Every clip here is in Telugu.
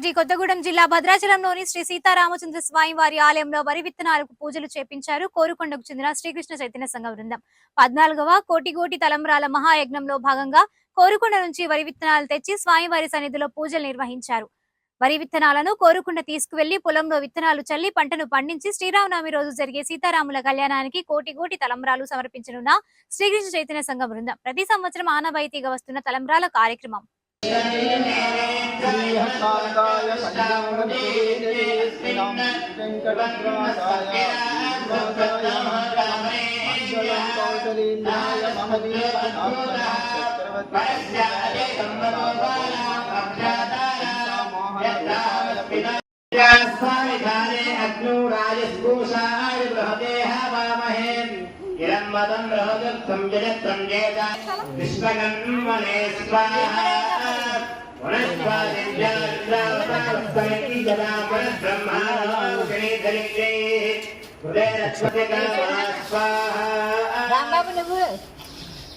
భద్రాద్రి కొత్తగూడెం జిల్లా భద్రాచలంలోని శ్రీ సీతారామచంద్ర స్వామి వారి ఆలయంలో వరి విత్తనాలకు పూజలు చేపించారు. కోరుకొండకు చెందిన శ్రీకృష్ణ చైతన్య సంఘ బృందం 14వ కోటి తలంబ్రాల మహాయజ్ఞంలో భాగంగా కోరుకొండ నుంచి వరి విత్తనాలు తెచ్చి స్వామివారి సన్నిధిలో పూజలు నిర్వహించారు. వరి విత్తనాలను కోరుకొండ తీసుకువెళ్లి పొలంలో విత్తనాలు చల్లి పంటను పండించి శ్రీరామనవమి రోజు జరిగే సీతారాముల కళ్యాణానికి కోటి తలంబ్రాలు సమర్పించనున్న శ్రీకృష్ణ చైతన్య సంఘ బృందం ప్రతి సంవత్సరం ఆనవాయితీగా వస్తున్న తలంబ్రాల కార్యక్రమం.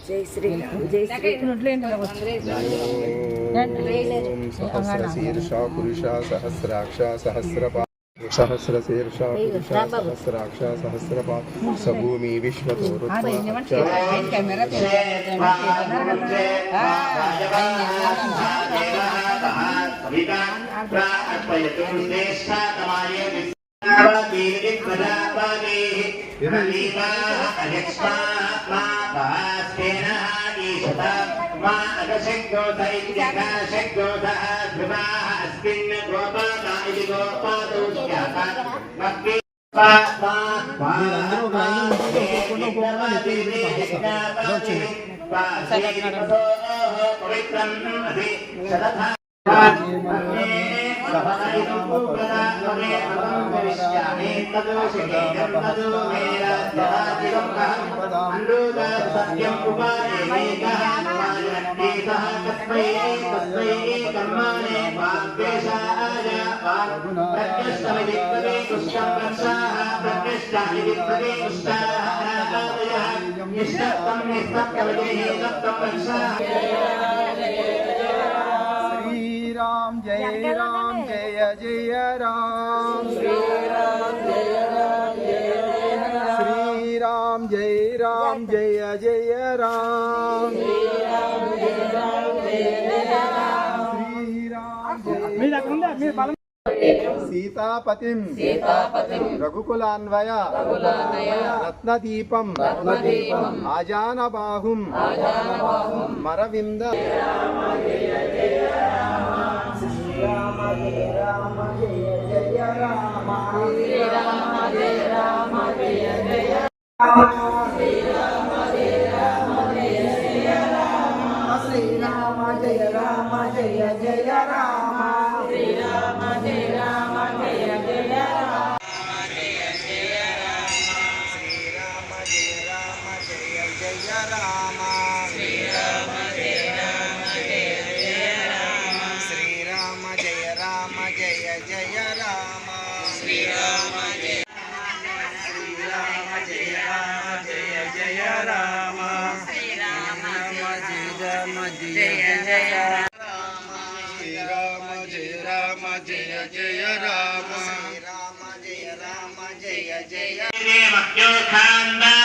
जय श्री सहस्रशीर्षा पुरुषा सहस्राक्षा सहस्रशीर्षा पुरुषा सहस्राक्षा सहस्रपा सभूमि राम जय राम जय जय राम श्री राम जय राम जय श्री राम जय राम जय जय राम श्री राम जय राम जय श्री राम सीतापतिं रघुकुलान्वय रत्नदीपं आजानबाहुं मरविन्द राम जय राम जय जय राम श्री राम जय राम जय जय राम श्री राम जय राम जय जय राम श्री राम जय राम जय जय राम श्री राम जय राम जय जय राम जय जय राम श्री राम जय राम जय जय राम श्री राम जय राम जय जय राम श्री राम जय राम जय जय राम श्री राम जय राम जय जय राम श्री राम जय जय राम श्री राम जय राम जय जय राम श्री राम जय राम जय जय राम